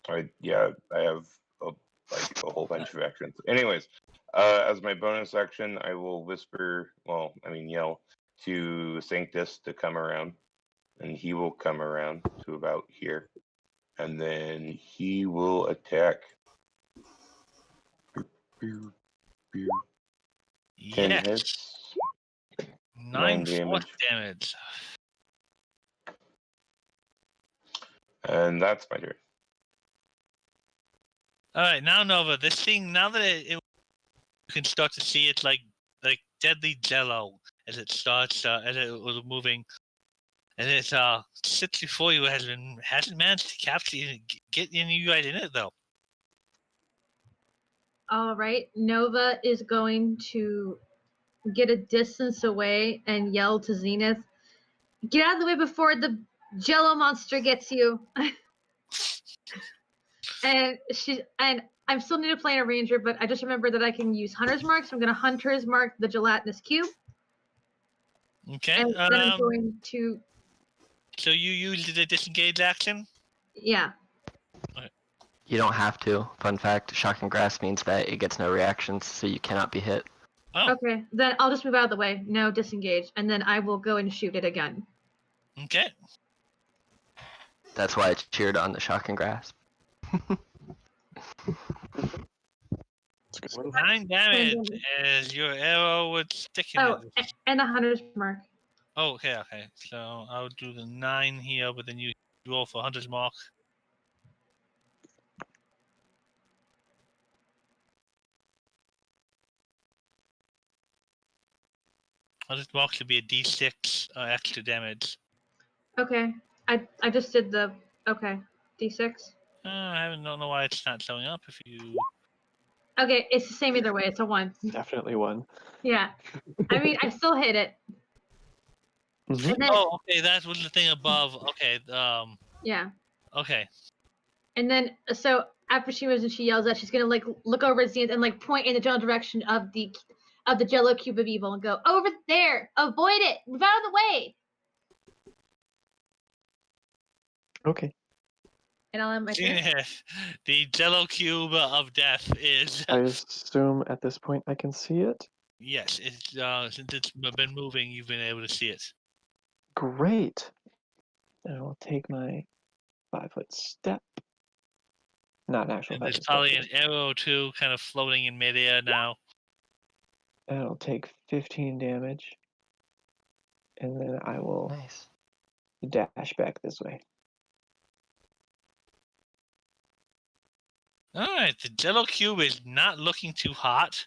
I have a whole bunch of actions. Anyways, as my bonus action, I will whisper, yell to Sanctus to come around, and he will come around to about here, and then he will attack. 10 Yes. hits. 9 force damage. damage. And that's my turn. All right, now Nova, this thing now that you can start to see it's like deadly jello as it starts as it was moving, and it sits before you hasn't managed to capture you, get any you right in it though. All right, Nova is going to get a distance away and yell to Zenith, "Get out of the way before the Jello monster gets you!" and I'm still new to playing a ranger, but I just remembered that I can use Hunter's Mark, so I'm going to Hunter's Mark the gelatinous cube, Okay. and then I'm going to So you used the disengage action. yeah. You don't have to. Fun fact, shocking grasp means that it gets no reactions, so you cannot be hit. Oh. Okay, then I'll just move out of the way. No disengage, and then I will go and shoot it again. Okay. That's why I cheered on the shocking grasp. 9 damage as your arrow would stick in Oh, it. and the Hunter's Mark. Oh, okay. So I'll do the 9 here, but then you roll for Hunter's Mark. Hunter's Mark should be a D6 extra damage. Okay, I just did the D6. I don't know why it's not showing up. If you Okay, it's the same either way. It's a 1. Definitely one. Yeah, I mean I still hit it. Mhm. And then, Oh, okay, that was the thing above. Okay, yeah, okay. and then so after she moves and she yells at, she's gonna like look over at Zenith and like point in the general direction of the Jello cube of evil and go, "Over there, avoid it, move out of the way." Okay. And I'll end my turn. Yeah, the Jello cube of death is I assume at this point I can see it. yes. It's since it's been moving, you've been able to see it. Great. I will take my 5-foot step. Not an actual And 5-foot there's step. probably an arrow too, kind of floating in midair now. And I'll take 15 damage. And then I will Nice. dash back this way. All right, the Jello cube is not looking too hot.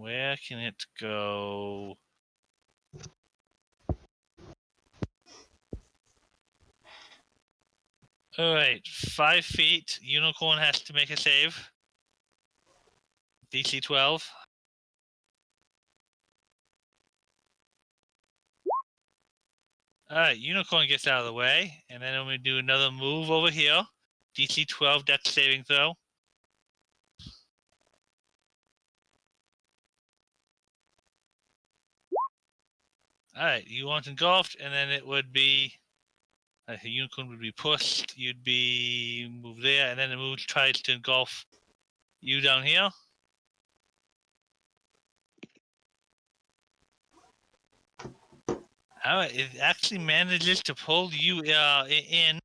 Where can it go? Alright, 5 feet. Unicorn has to make a save. DC 12. Alright, Unicorn gets out of the way, and then I'm going to do another move over here. DC 12 Dex saving throw. Alright, you want engulfed, and then it would be. The unicorn would be pushed, you'd be moved there, and then the move tries to engulf you down here. Alright, it actually manages to pull you in.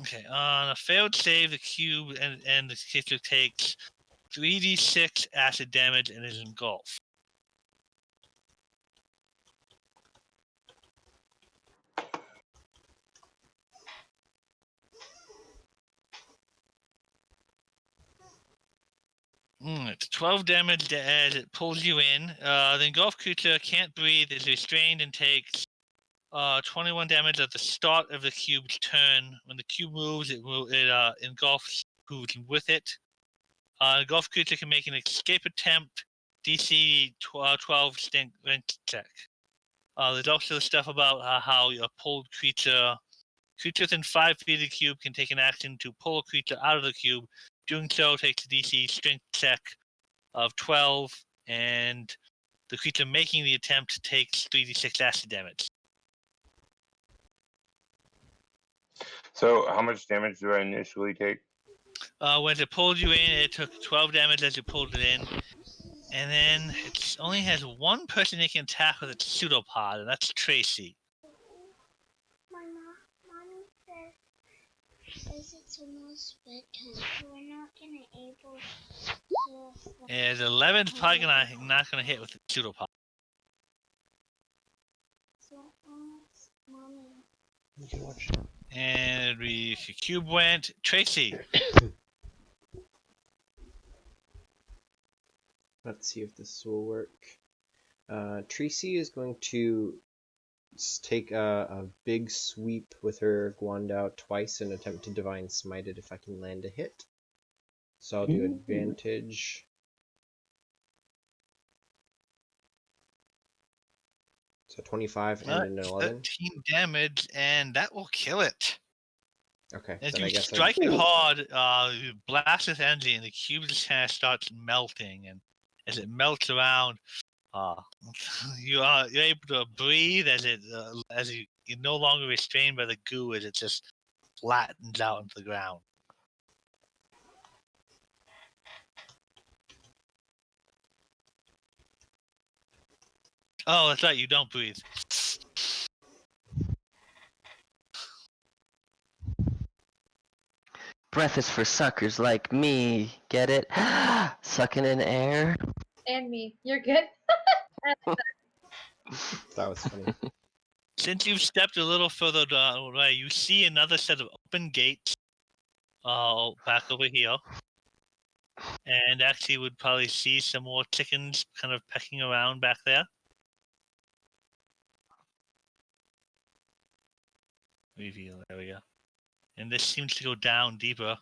Okay, on a failed save, the cube and the creature takes 3d6 acid damage and is engulfed. It's 12 damage as it pulls you in. The engulfed creature can't breathe, is restrained, and takes 21 damage at the start of the cube's turn. When the cube moves, it engulfs who's with it. Engulfed creature can make an escape attempt, DC 12 strength check. There's also stuff about how a pulled creature within 5 feet of the cube can take an action to pull a creature out of the cube. Doing so takes a DC strength check of 12, and the creature making the attempt takes 3d6 acid damage. So how much damage do I initially take? When it pulled you in, it took 12 damage as it pulled it in. And then it only has one person it can attack with its pseudopod, and that's Tracy. Mommy says it's almost bedtime, so we're not gonna able to. And 11's probably not gonna hit with the pseudopod. So ask Mommy. You can watch. And the cube went. Tracy. Let's see if this will work. Tracy is going to take a big sweep with her Guandao twice and attempt to Divine Smite it if I can land a hit. So I'll do advantage. So 25 and an 11. 13 damage, and that will kill it. Okay. As then you I guess strike it hard, you blast with energy, and the cube just kind of starts melting. And as it melts around, you're able to breathe as you're no longer restrained by the goo, as it just flattens out into the ground. Oh, that's right. You don't breathe. Breath is for suckers like me. Get it? Sucking in air. And me. You're good. that was funny. Since you've stepped a little further away, you see another set of open gates back over here. And actually would probably see some more chickens kind of pecking around back there. Reveal, there we go. And this seems to go down deeper.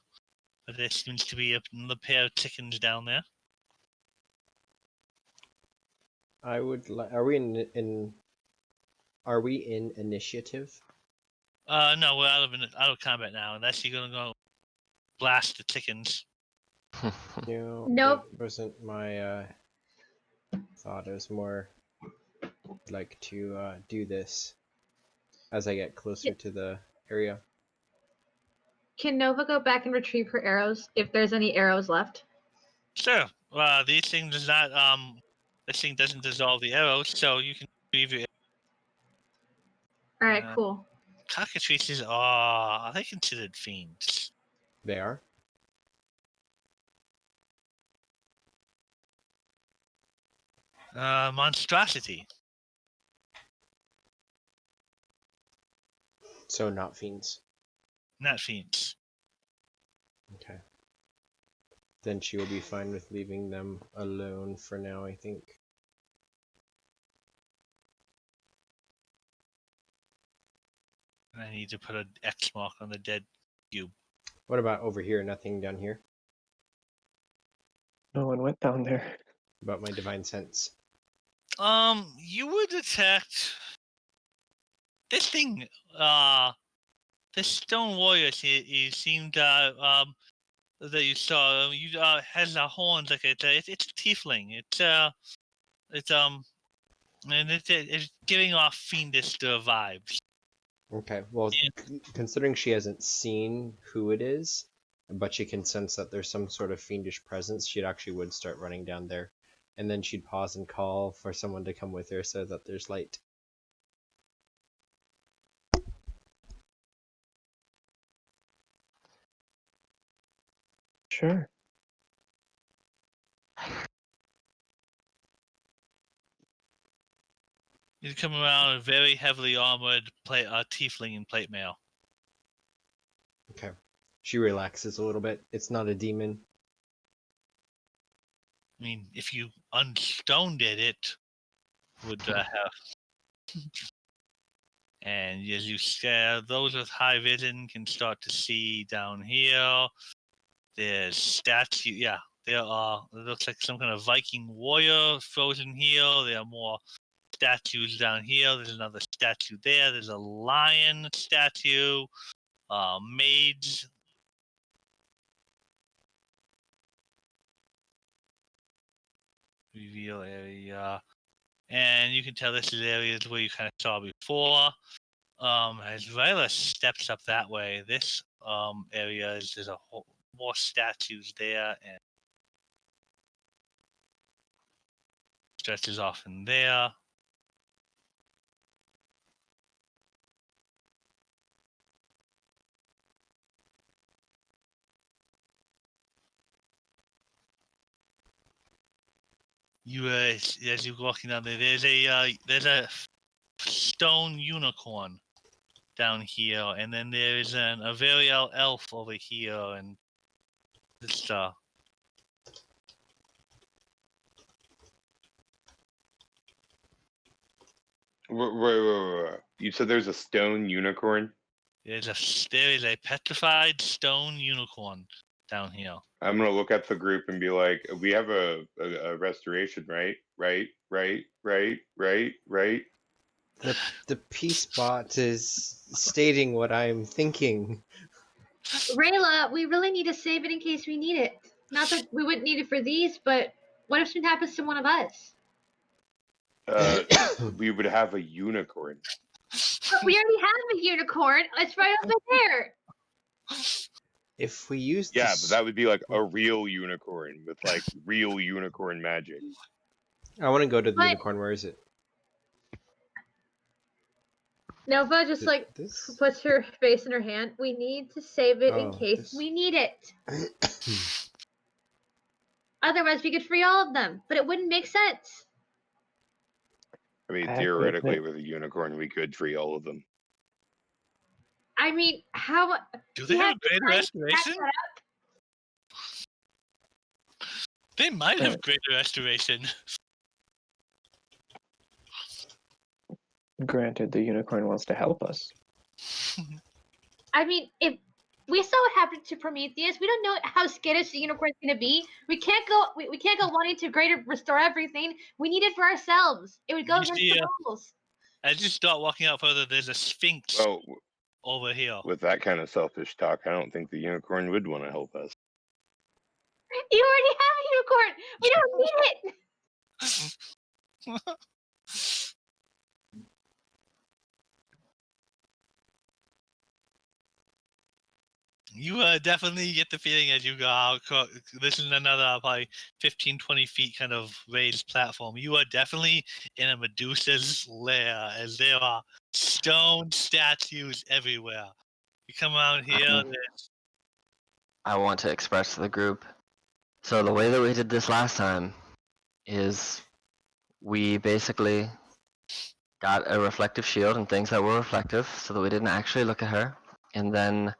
But there seems to be another pair of chickens down there. I would. Are we in? Are we in initiative? No, we're out of combat now. Unless you're gonna go blast the chickens. No. Nope. That wasn't my thought. It was more like to do this as I get closer to the area. Can Nova go back and retrieve her arrows if there's any arrows left? Sure. These things does not this thing doesn't dissolve the arrows, so you can retrieve your All right, cool. cockatrices are they considered fiends? They are. Monstrosity. So not fiends. Not fiends. Okay. then she will be fine with leaving them alone for now, I think. And I need to put an X mark on the dead cube. What about over here? Nothing down here No one went down there. about my divine sense. You would detect this thing. This stone warrior. He seemed that you saw. You has horns like it's a tiefling. And it's giving off fiendish vibes. Okay, well, considering she hasn't seen who it is, but she can sense that there's some sort of fiendish presence, she actually would start running down there. And then she'd pause and call for someone to come with her so that there's light. Sure. You come around a very heavily armored tiefling in plate mail. Okay. She relaxes a little bit. It's not a demon. I mean, if you unstoned it would have. And as you stare, those with high vision can start to see down here. There's statue. Yeah, there are. It looks like some kind of Viking warrior frozen here. There are more statues down here. There's another statue there. There's a lion statue. Maids. Reveal area. And you can tell this is areas where you kind of saw before. As Viola steps up that way, this area there's a whole more statues there and stretches off in there. You as you're walking down there, there's a stone unicorn down here, and then there's a Averial elf over here, and this Wait. You said there's a stone unicorn? there is a petrified stone unicorn down here. I'm gonna look at the group and be like, we have a restoration, right? Right. The peace bot is stating what I'm thinking. Rayla, we really need to save it in case we need it. Not that we wouldn't need it for these, but what if something happens to one of us? We would have a unicorn. But we already have a unicorn. It's right over there. If we use Yeah, this... but that would be like a real unicorn with like real unicorn magic. I want to go to the But- unicorn. Where is it? Nova just This? puts her face in her hand. We need to save it in Oh, case this. we need it. Otherwise, we could free all of them, but it wouldn't make sense. I mean, Accurate. theoretically, with a unicorn, we could free all of them. I mean, how? Do they we have to greater try and back restoration? that up. They might have greater restoration. Granted, the unicorn wants to help us. I mean, if we saw what happened to Prometheus, we don't know how skittish the unicorn's gonna be. We can't go. We can't go wanting to greater restore everything. We need it for ourselves. It would go You against see, the rules. As you start walking out further, there's a sphinx Well, over here. with that kind of selfish talk, I don't think the unicorn would want to help us. You already have a unicorn. We don't need it. You definitely get the feeling as you go out. This is another probably 15, 20 feet kind of raised platform. You are definitely in a Medusa's lair as there are stone statues everywhere. You come out here, there's I want to express to the group. So the way that we did this last time is we basically got a reflective shield and things that were reflective so that we didn't actually look at her. And then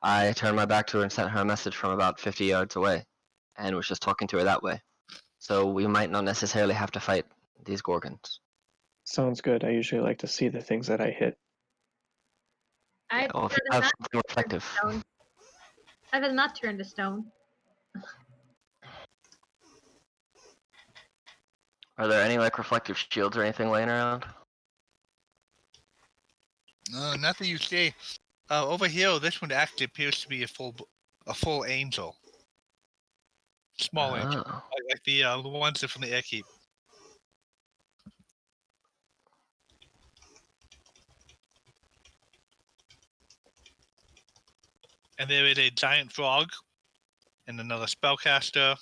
I turned my back to her and sent her a message from about 50 yards away. and was just talking to her that way. So we might not necessarily have to fight these Gorgons. Sounds good. I usually like to see the things that I hit. I'd Well, if you rather have not something turn to reflective, stone. I'd rather not turn to stone. are there any like reflective shields or anything laying around? Not that you see. Over here, this one actually appears to be a full angel. Small angel, Oh. like the ones that from the airkeep. And there is a giant frog, and another spellcaster.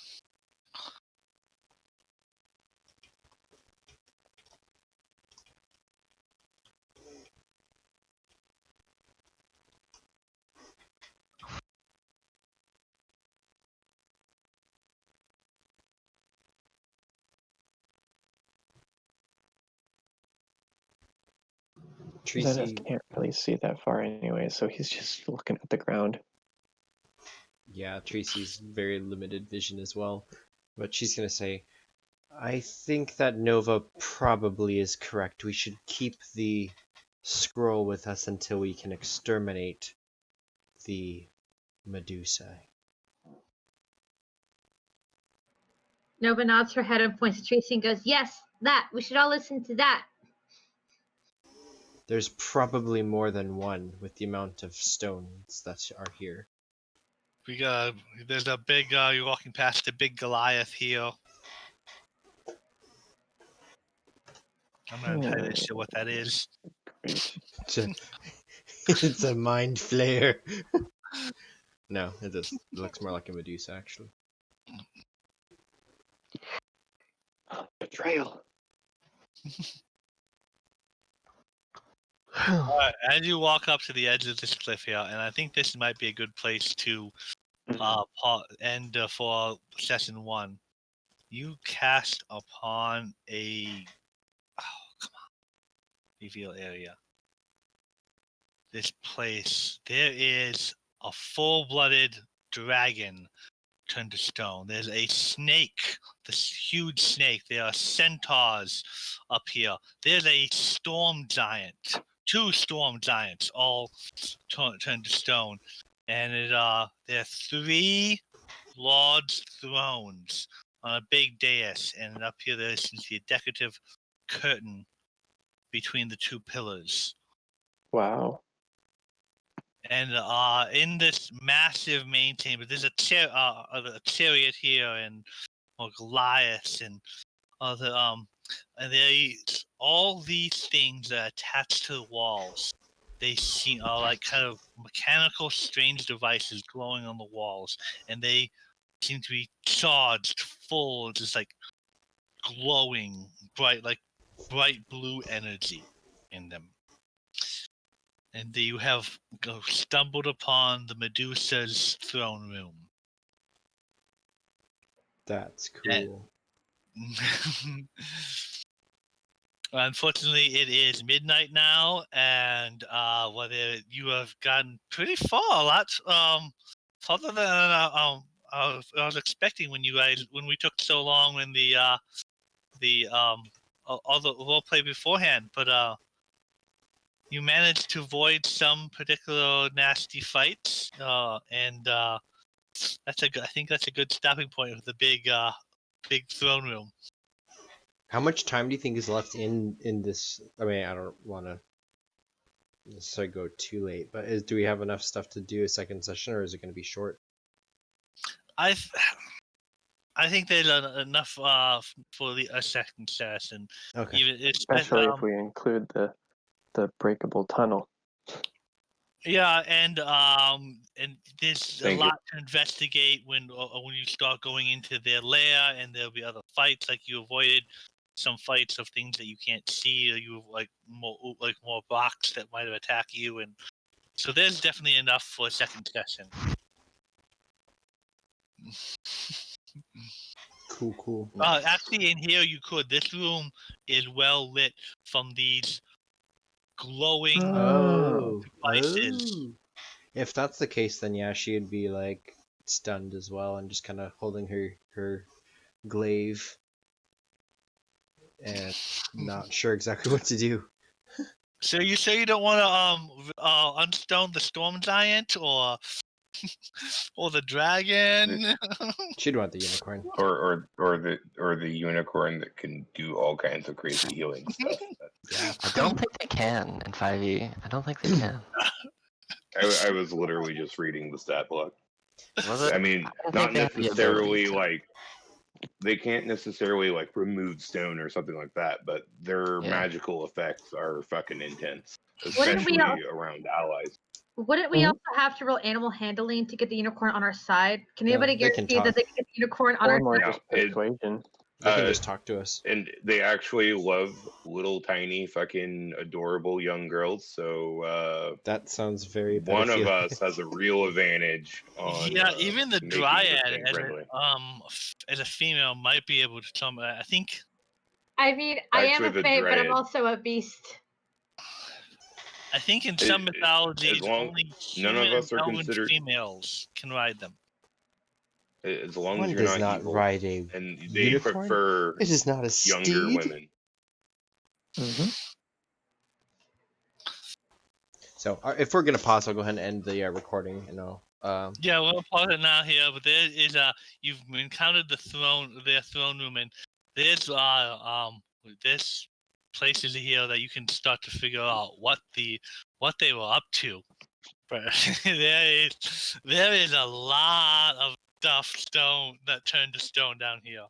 Zenith Tracy, can't really see that far anyway, so he's just looking at the ground. yeah, Tracy's very limited vision as well. But she's gonna say, I think that Nova probably is correct. We should keep the scroll with us until we can exterminate the Medusa. Nova nods her head and points to Tracy and goes, "Yes, that. We should all listen to that." There's probably more than one with the amount of stones that are here. There's a big. You're walking past the big Goliath here. I'm not entirely sure what that is. Great. It's a mind flare. No, it does. It looks more like a Medusa, actually. Betrayal. As you walk up to the edge of this cliff here, and I think this might be a good place to end for session 1. You cast upon a reveal area. This place, there is a full-blooded dragon turned to stone. There's a snake, this huge snake. There are centaurs up here. There's a storm giant, 2 storm giants, all turned to stone. And there are 3 lords' thrones on a big dais. And up here, there's a decorative curtain between the 2 pillars. Wow. And in this massive main chamber, there's a chariot here, and Goliath, and other and all these things are attached to the walls. They seem like kind of mechanical, strange devices glowing on the walls, and they seem to be charged full of just like glowing, bright blue energy in them. And you have stumbled upon the Medusa's throne room. That's cool. Unfortunately, it is midnight now, and whether you have gotten pretty far, a lot farther than I was expecting when we took so long in the all the role play beforehand, but you managed to avoid some particular nasty fights, and I think that's a good stopping point with the big throne room. How much time do you think is left in this? I mean, I don't want to necessarily go too late, but do we have enough stuff to do a second session, or is it going to be short? I think there's enough for a second session. Okay. Especially if we include the breakable tunnel. Yeah, and there's Thank a lot to investigate when you start going into their lair, and there'll be other fights. Like you avoided some fights of things that you can't see, or you like more rocks that might have attacked you, and so there's definitely enough for a second session. Cool. Actually, in here you could. This room is well lit from these glowing devices. If that's the case, then yeah, she'd be like stunned as well and just kind of holding her glaive and not sure exactly what to do. So you say you don't want to unstone the storm giant or or the dragon? She'd want the unicorn. Or the unicorn that can do all kinds of crazy healing stuff. Yeah. I don't think they can in 5e. I don't think they can. I was literally just reading the stat block. Was it? I mean, I don't not think they have the necessarily ability to. like they can't necessarily like remove stone or something like that, but their Yeah. magical effects are fucking intense, Wouldn't we especially around allies. Wouldn't we Mhm. also have to roll animal handling to get the unicorn on our side? Can No, anybody they can guarantee that talk. they can get the unicorn on Or our more side? No, just it- persuasion. They can Uh, just talk to us. And they actually love little tiny fucking adorable young girls. So That sounds very one of pedophilic. us has a real advantage on Yeah, even the making this dryad thing friendly. as a female might be able to come. I think I mean, I am Actually, a the fae, but I'm dryad- also a beast. in some mythologies long- only none of human us are elven considered- females can ride them. As long One as you're does not not evil, ride a and they unicorn. prefer It is not a younger steed. women. Mm-hmm. So if we're gonna pause, I'll go ahead and end the recording. Yeah, we'll pause it now here, but there is you've encountered their throne room, and there's this places here that you can start to figure out what they were up to. But there is a lot of stuff stone that turned to stone down here.